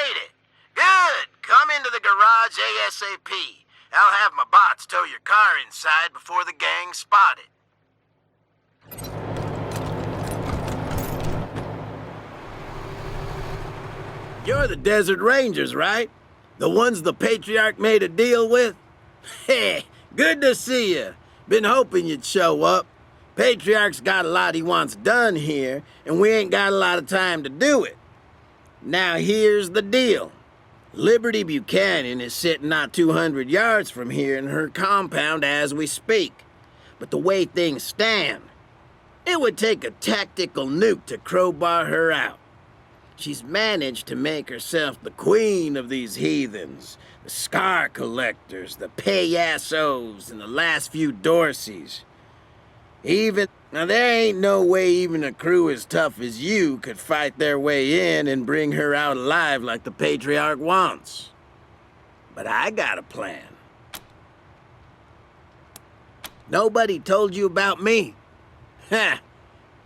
made it. Good. Come into the garage ASAP. I'll have my bots tow your car inside before the gang spot it. You're the Desert Rangers, right? The ones the Patriarch made a deal with? Hey, good to see you. Been hoping you'd show up. Patriarch's got a lot he wants done here, and we ain't got a lot of time to do it. Now here's the deal. Liberty Buchanan is sitting not 200 yards from here in her compound as we speak. But the way things stand, it would take a tactical nuke to crowbar her out. She's managed to make herself the queen of these heathens, the scar collectors, the payasos, and the last few Dorseys. Now there ain't no way even a crew as tough as you could fight their way in and bring her out alive like the Patriarch wants. But I got a plan. Nobody told you about me? Ha!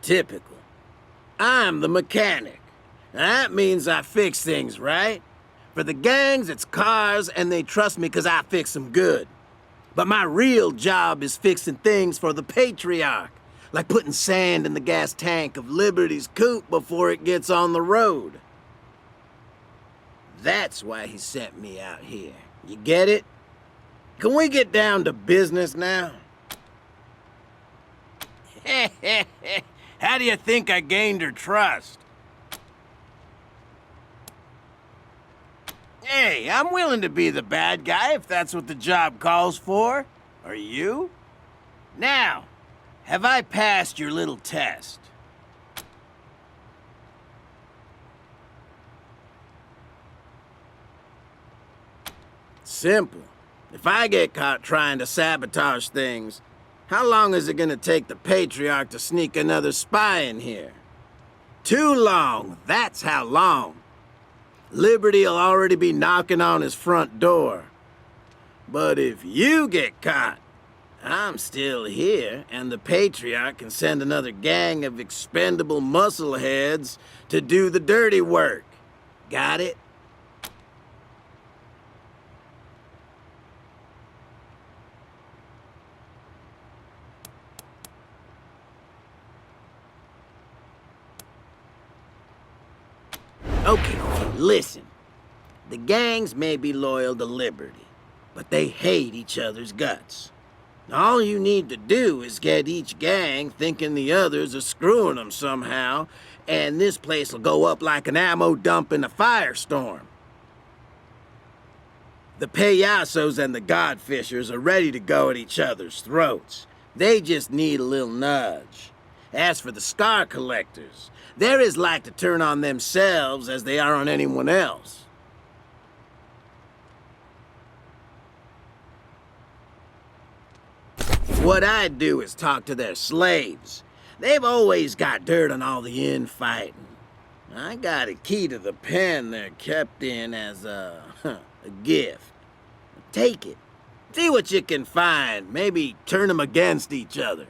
Typical. I'm the mechanic. That means I fix things, right? For the gangs, it's cars, and they trust me because I fix them good. But my real job is fixing things for the Patriarch, like putting sand in the gas tank of Liberty's coupe before it gets on the road. That's why he sent me out here. You get it? Can we get down to business now? How do you think I gained her trust? Hey, I'm willing to be the bad guy if that's what the job calls for. Are you? Now, have I passed your little test? Simple. If I get caught trying to sabotage things, how long is it gonna take the Patriarch to sneak another spy in here? Too long, that's how long. Liberty'll already be knocking on his front door. But if you get caught, I'm still here, and the Patriarch can send another gang of expendable muscleheads to do the dirty work. Got it? Okay, listen. The gangs may be loyal to Liberty, but they hate each other's guts. All you need to do is get each gang thinking the others are screwing them somehow, and this place will go up like an ammo dump in a firestorm. The payasos and the godfishers are ready to go at each other's throats. They just need a little nudge. As for the scar collectors, they're as like to turn on themselves as they are on anyone else. What I'd do is talk to their slaves. They've always got dirt on all the infighting. I got a key to the pen they're kept in as a gift. Take it. See what you can find. Maybe turn them against each other.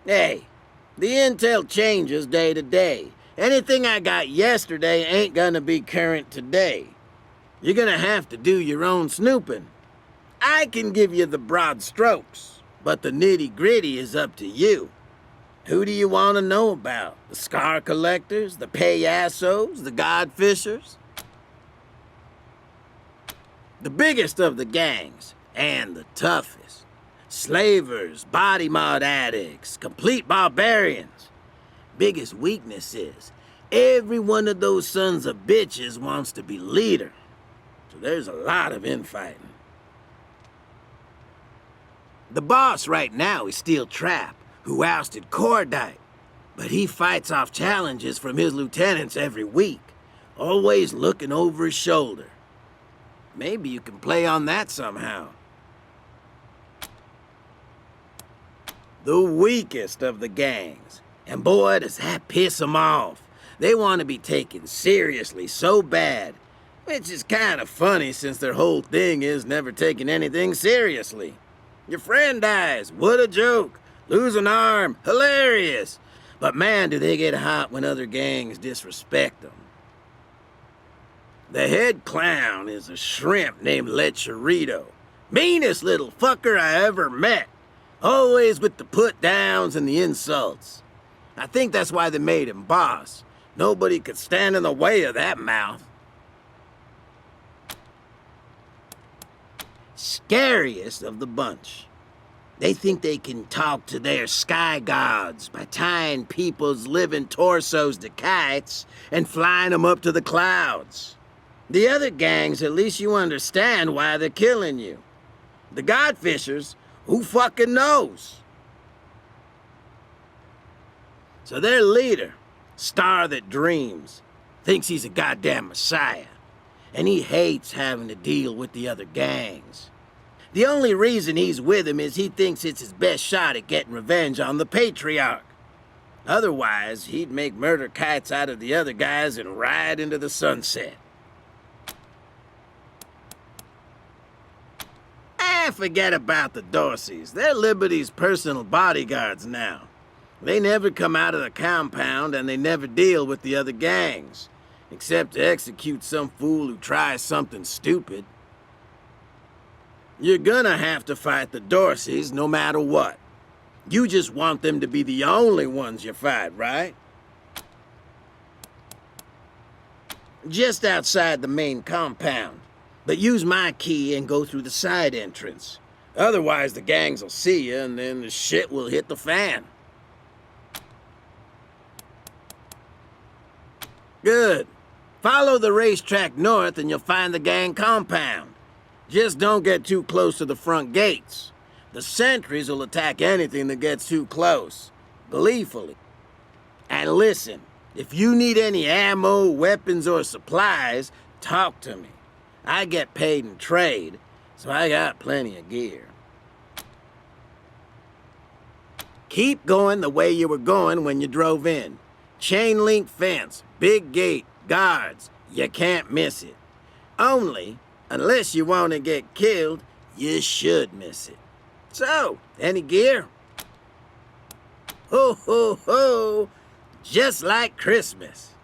Hey, the intel changes day to day. Anything I got yesterday ain't gonna be current today. You're gonna have to do your own snooping. I can give you the broad strokes, but the nitty-gritty is up to you. Who do you want to know about? The scar collectors, the payasos, the godfishers? The biggest of the gangs, and the toughest. Slavers, body mod addicts, complete barbarians. Biggest weakness is, every one of those sons of bitches wants to be leader. So there's a lot of infighting. The boss right now is Steel Trap, who ousted Cordite. But he fights off challenges from his lieutenants every week, always looking over his shoulder. Maybe you can play on that somehow. The weakest of the gangs. And boy, does that piss them off. They want to be taken seriously so bad, which is kind of funny since their whole thing is never taking anything seriously. Your friend dies, what a joke. Lose an arm, hilarious. But man, do they get hot when other gangs disrespect them. The head clown is a shrimp named Lecherito. Meanest little fucker I ever met. Always with the put-downs and the insults. I think that's why they made him boss. Nobody could stand in the way of that mouth. Scariest of the bunch. They think they can talk to their sky gods by tying people's living torsos to kites and flying them up to the clouds. The other gangs, at least you understand why they're killing you. The Godfishers, who fucking knows? So their leader, Star That Dreams, thinks he's a goddamn messiah, and he hates having to deal with the other gangs. The only reason he's with him is he thinks it's his best shot at getting revenge on the Patriarch. Otherwise, he'd make murder kites out of the other guys and ride into the sunset. Forget about the Dorseys. They're Liberty's personal bodyguards now. They never come out of the compound and they never deal with the other gangs, except to execute some fool who tries something stupid. You're gonna have to fight the Dorseys no matter what. You just want them to be the only ones you fight, right? Just outside the main compound. But use my key and go through the side entrance. Otherwise the gangs will see you and then the shit will hit the fan. Good. Follow the racetrack north and you'll find the gang compound. Just don't get too close to the front gates. The sentries will attack anything that gets too close, gleefully. And listen, if you need any ammo, weapons, or supplies, talk to me. I get paid in trade, so I got plenty of gear. Keep going the way you were going when you drove in. Chain link fence, big gate, guards. You can't miss it. Only, unless you want to get killed, you should miss it. So, any gear? Ho, ho, ho! Just like Christmas.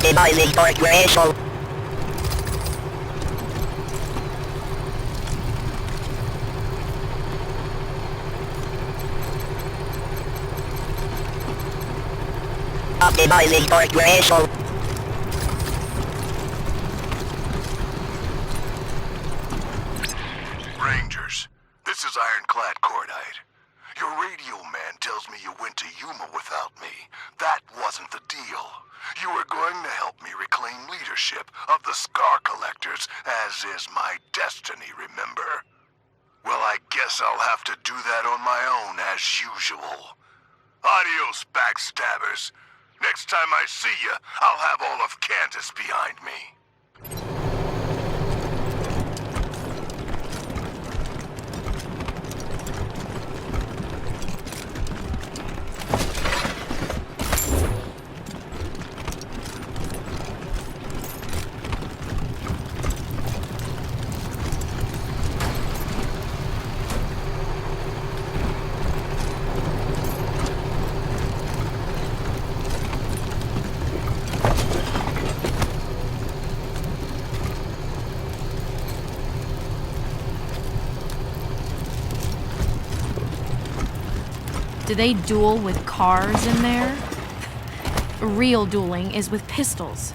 Optimizing for creation. Optimizing for creation. Rangers, this is Ironclad Cordite. Your radio man tells me you went to Yuma without me. That wasn't the deal. You were going to help me reclaim leadership of the Scar Collectors, as is my destiny, remember? Well, I guess I'll have to do that on my own, as usual. Adios, backstabbers. Next time I see you, I'll have all of Kansas behind me. Do they duel with cars in there? Real dueling is with pistols.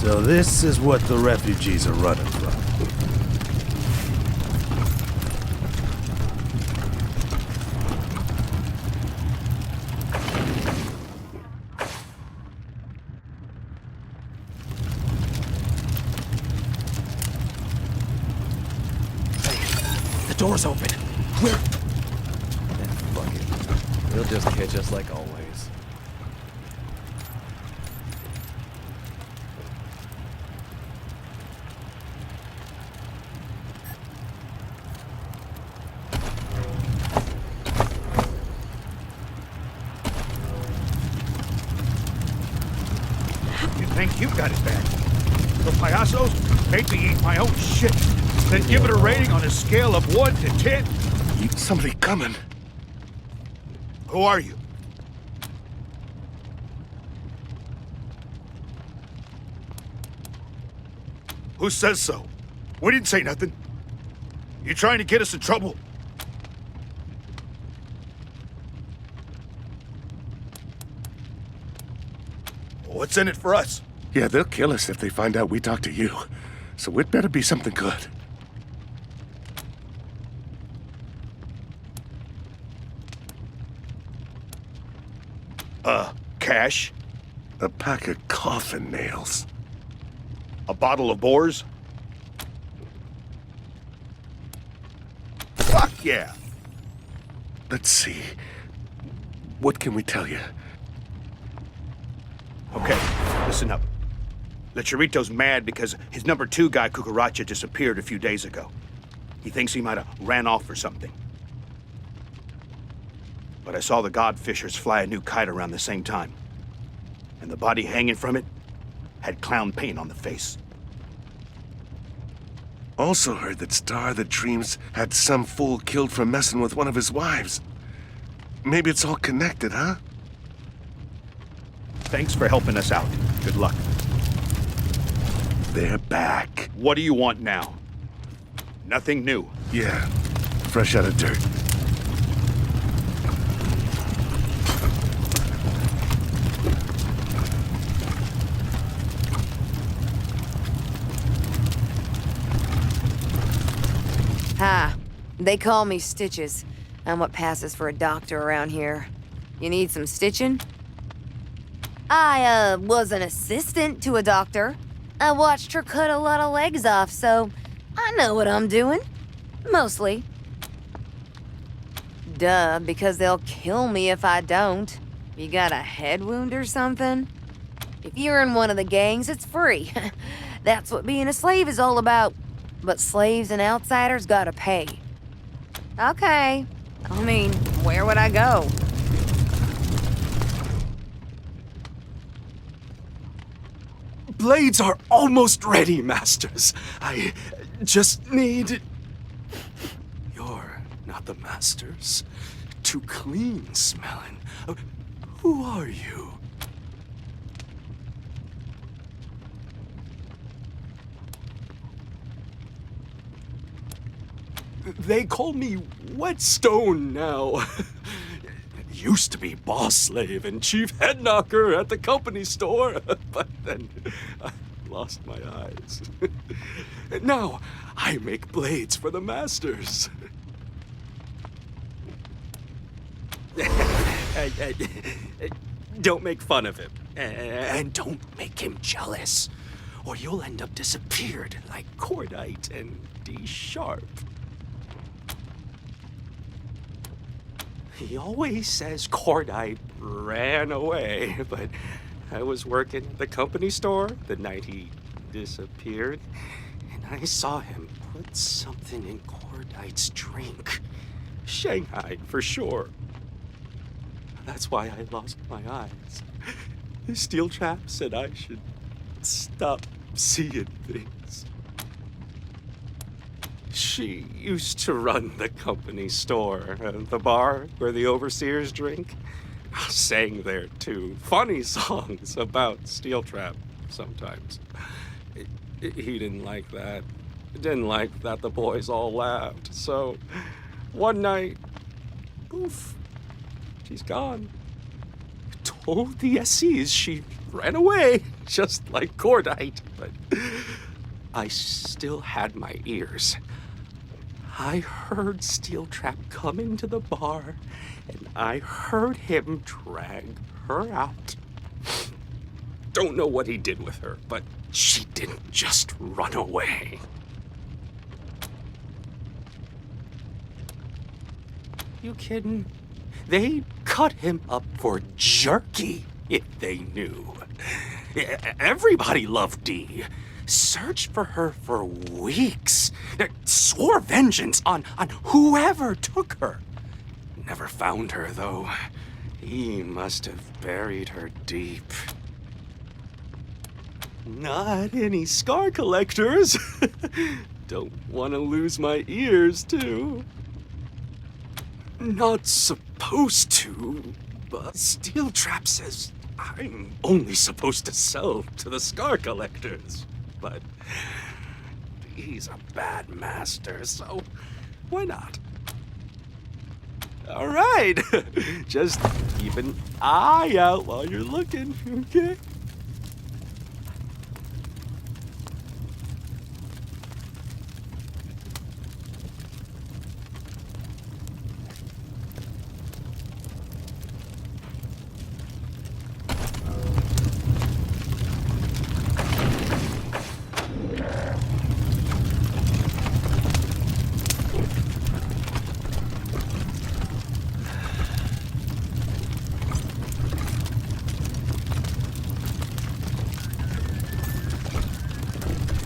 So this is what the refugees are running from. The door's open. We're... Fuck it. He'll just catch us like always. You think you've got it bad? The payasos made me eat my own shit. Then give it a rating on a scale of 1 to 10. Somebody coming. Who are you? Who says so? We didn't say nothing. You trying to get us in trouble? What's in it for us? Yeah, they'll kill us if they find out we talked to you. So it better be something good. Cash? A pack of coffin nails. A bottle of Boars? Fuck yeah! Let's see. What can we tell you? Okay, listen up. Lecherito's mad because his number 2 guy, Cucaracha, disappeared a few days ago. He thinks he might have ran off or something. But I saw the Godfishers fly a new kite around the same time. And the body hanging from it had clown paint on the face. Also heard that Star the Dreams had some fool killed for messing with one of his wives. Maybe it's all connected, huh? Thanks for helping us out. Good luck. They're back. What do you want now? Nothing new. Yeah, fresh out of dirt. Hi. They call me Stitches. I'm what passes for a doctor around here. You need some stitching? I, was an assistant to a doctor. I watched her cut a lot of legs off, so I know what I'm doing. Mostly. Duh, because they'll kill me if I don't. You got a head wound or something? If you're in one of the gangs, it's free. That's what being a slave is all about. But slaves and outsiders gotta pay. Okay. I mean, where would I go? Blades are almost ready, masters. I just need... You're not the masters. Too clean smelling. Who are you? They call me Whetstone now. Used to be boss slave and chief head knocker at the company store, but then I lost my eyes. Now I make blades for the masters. Don't make fun of him, and don't make him jealous, or you'll end up disappeared like Cordite and D Sharp. He always says Cordite ran away, but I was working at the company store the night he disappeared, and I saw him put something in Cordite's drink. Shanghai, for sure. That's why I lost my eyes. The steel trap said I should stop seeing things. She used to run the company store, the bar where the overseers drink. I sang there too. Funny songs about steel trap sometimes. He didn't like that. Didn't like that the boys all laughed. So one night, poof, she's gone. Told the SCs she ran away, just like Cordite, but I still had my ears. I heard Steel Trap come into the bar, and I heard him drag her out. Don't know what he did with her, but she didn't just run away. You kidding? They'd cut him up for jerky if they knew. Everybody loved Dee. Searched for her for weeks. Swore vengeance on whoever took her. Never found her, though. He must have buried her deep. Not any scar collectors. don't want to lose my ears, too. Not supposed to, but Steel Trap says I'm only supposed to sell to the scar collectors. But he's a bad master, so why not? All right, just keep an eye out while you're looking, okay?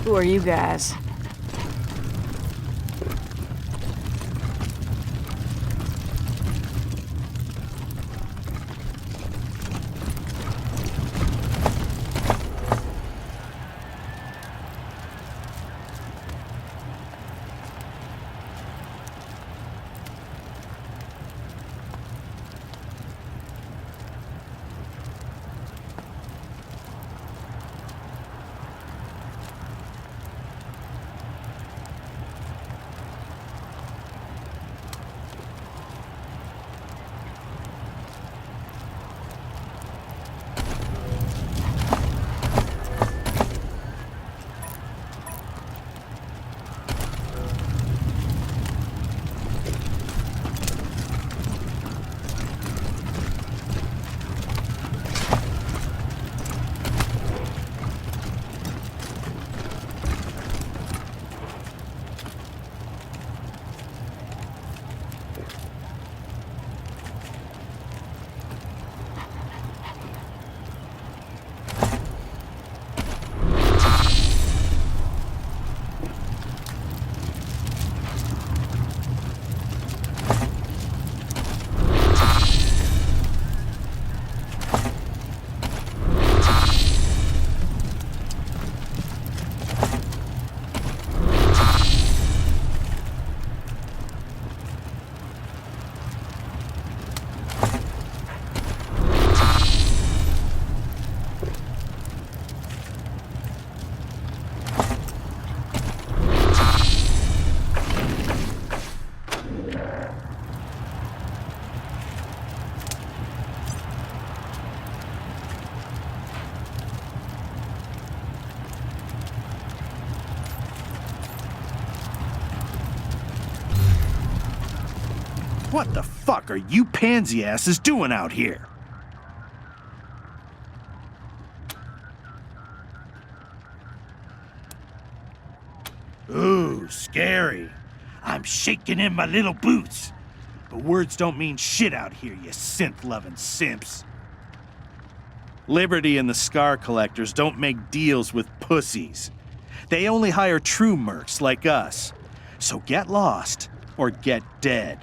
Who are you guys? What the fuck are you pansy asses doing out here? Ooh, scary. I'm shaking in my little boots. But words don't mean shit out here, you synth-loving simps. Liberty and the Scar Collectors don't make deals with pussies. They only hire true mercs like us. So get lost or get dead.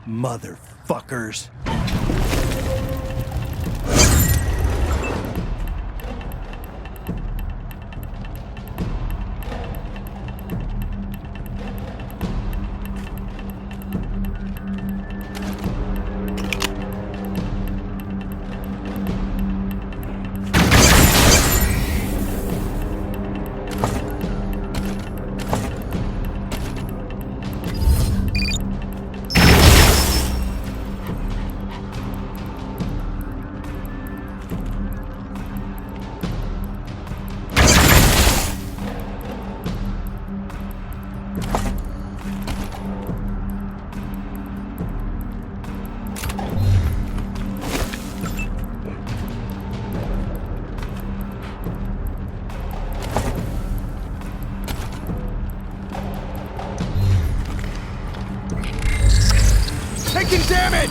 Motherfuckers. Taking damage!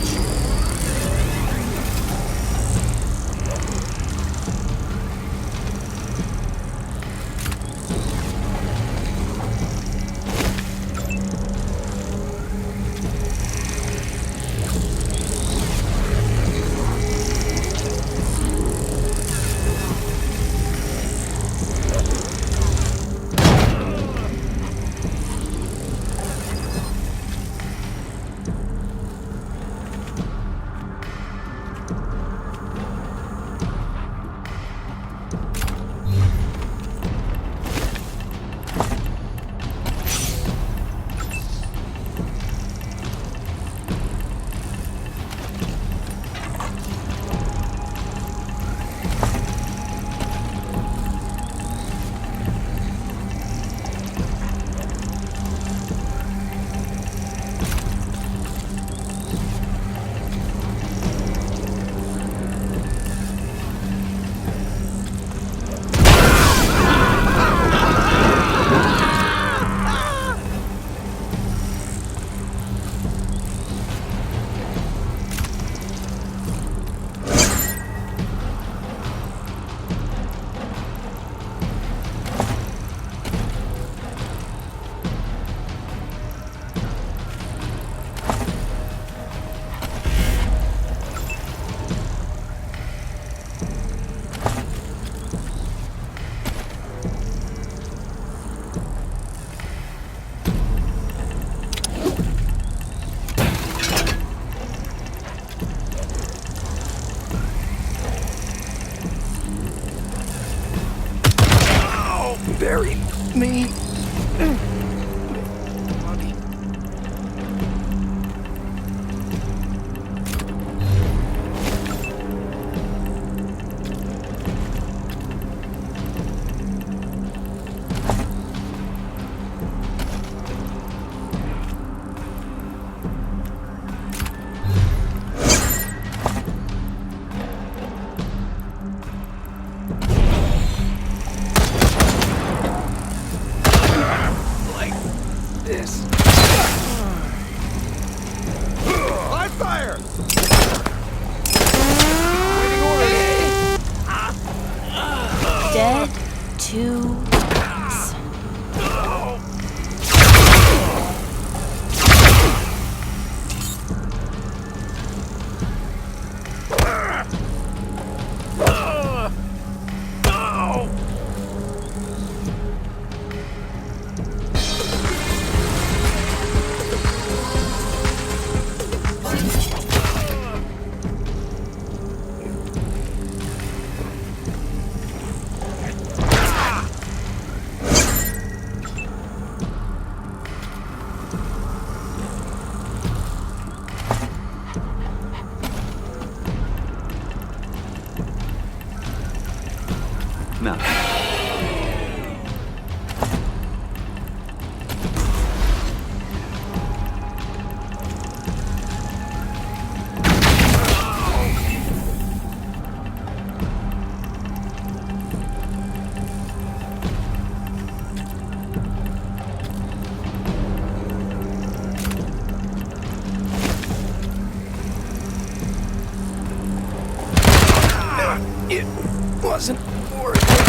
me. Dead to rights. No. It wasn't worth it.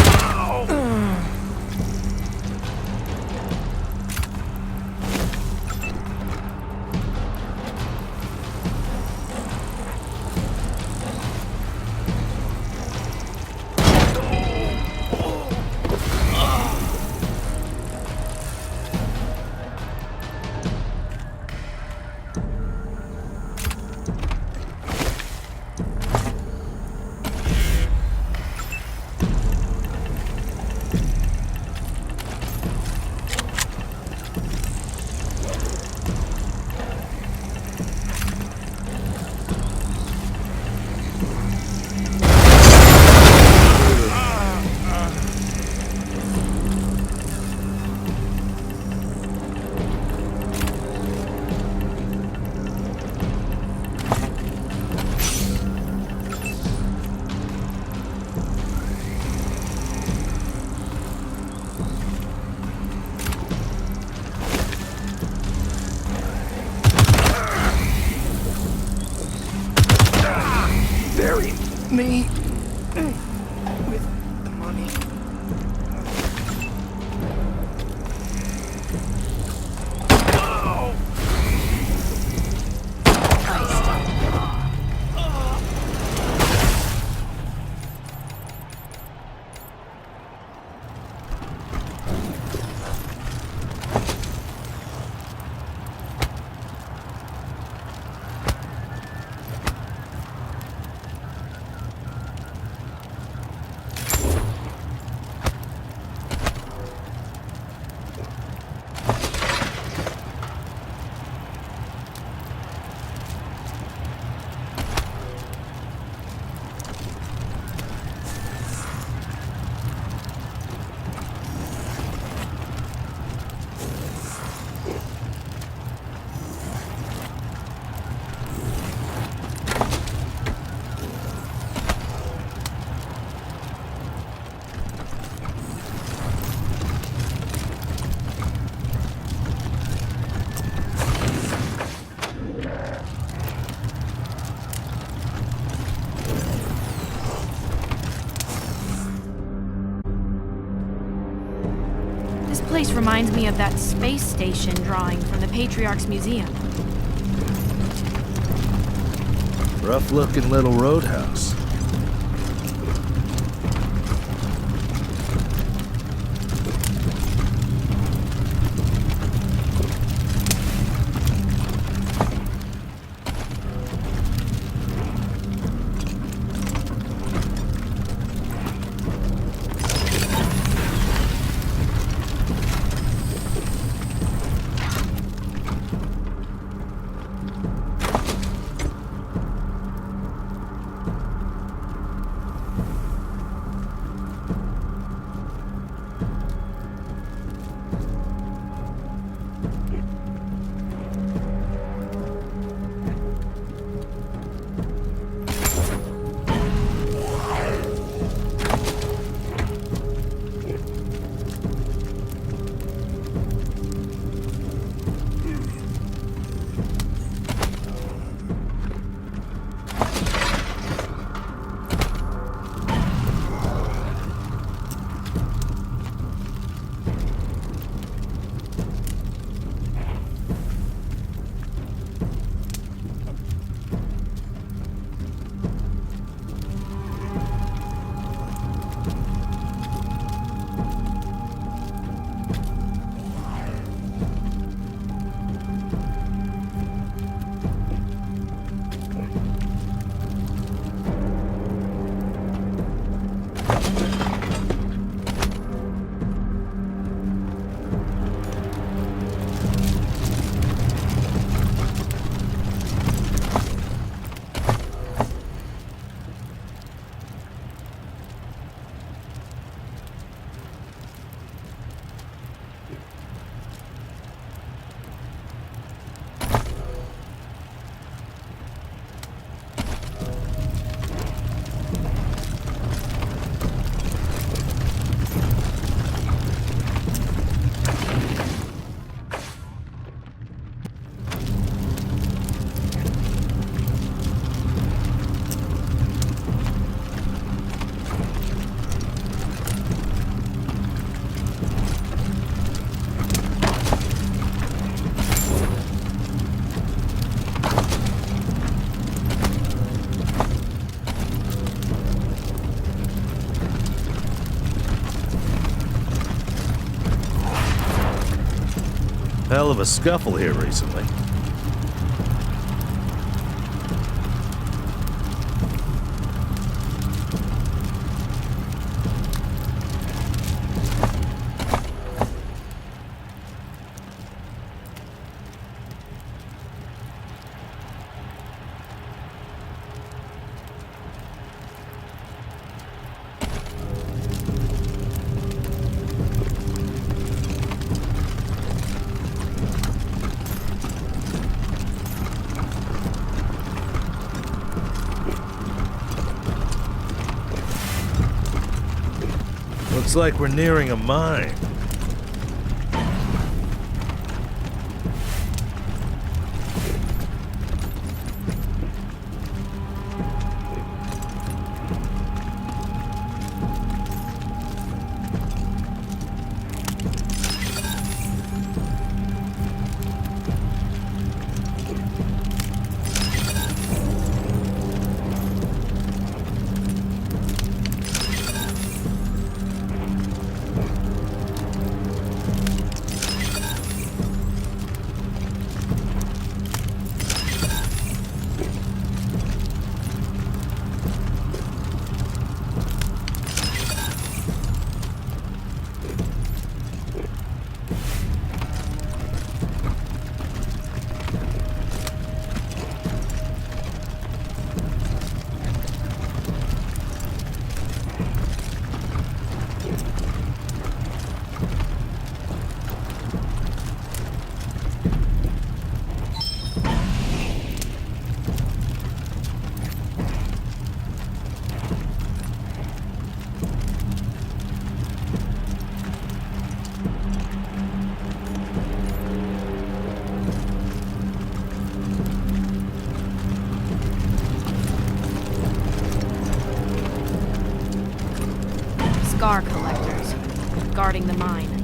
Bury me with the money. This place reminds me of that space station drawing from the Patriarch's Museum. Rough-looking little roadhouse. Hell of a scuffle here recently. Looks like we're nearing a mine. Scar collectors, guarding the mine.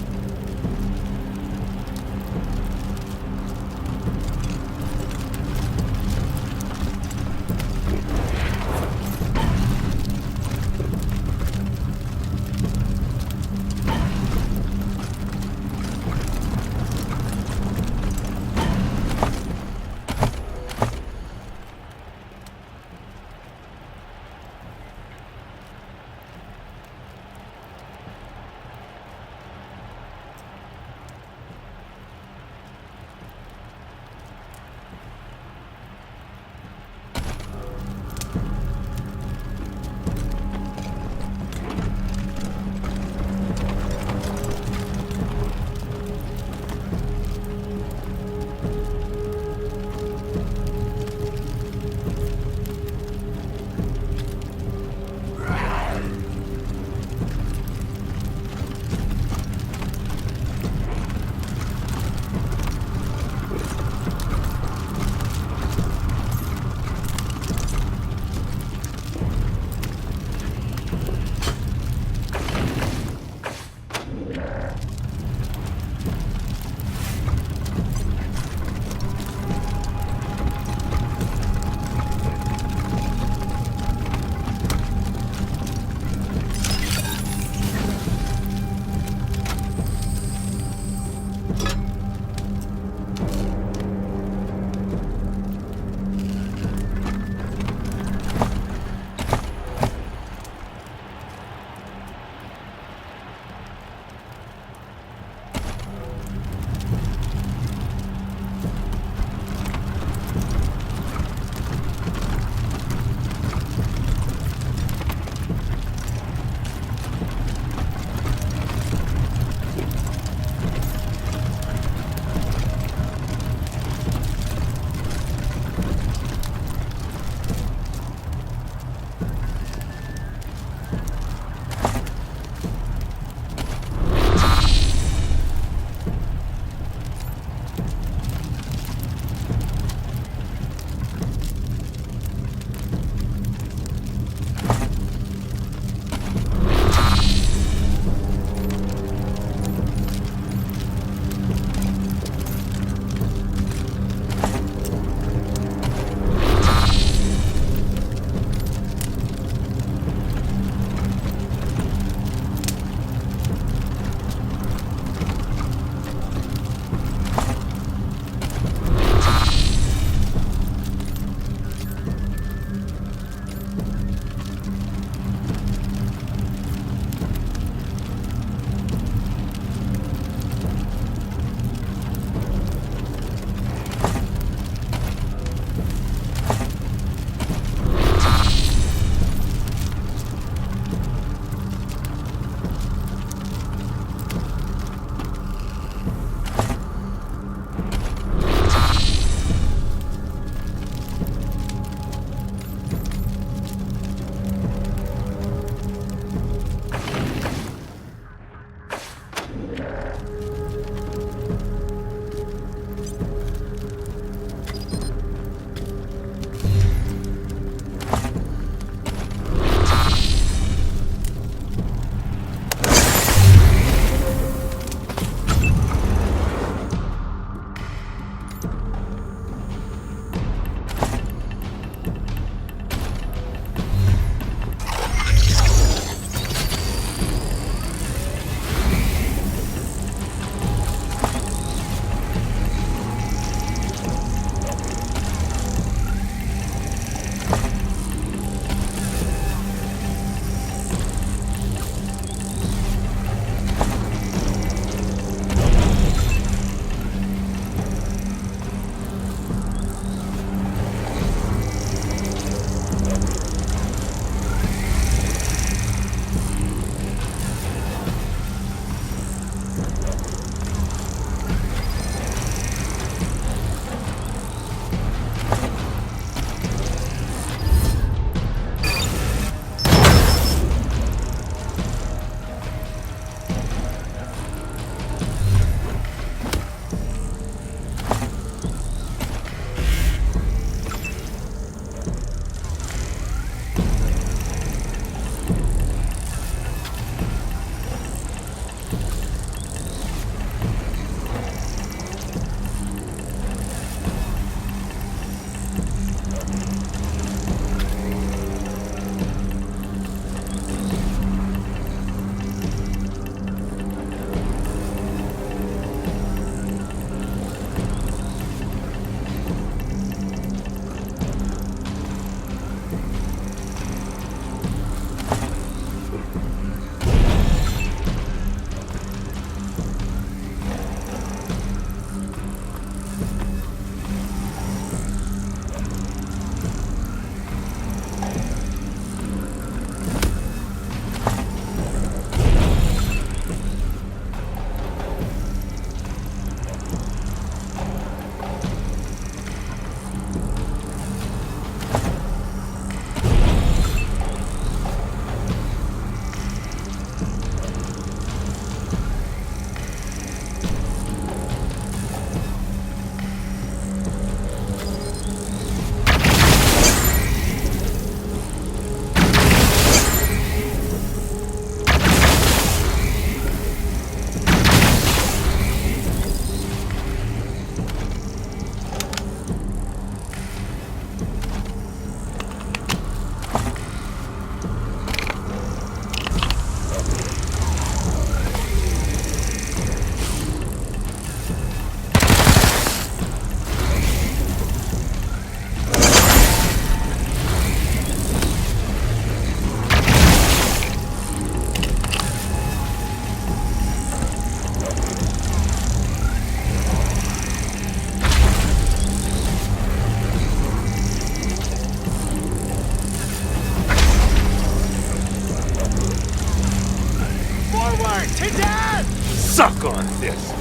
suck on this.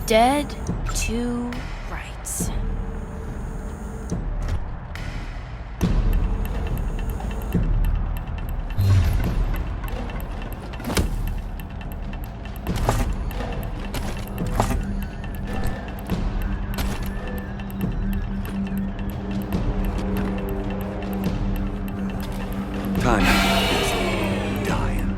Dead to rights. Time is dying.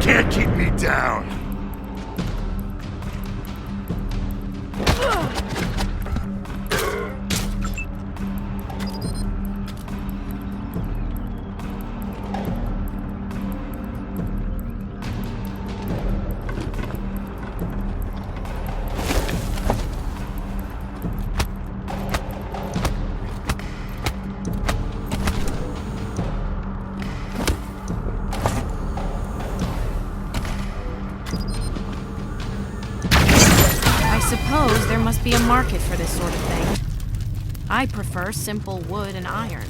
Can't keep me down. Suppose there must be a market for this sort of thing. I prefer simple wood and iron.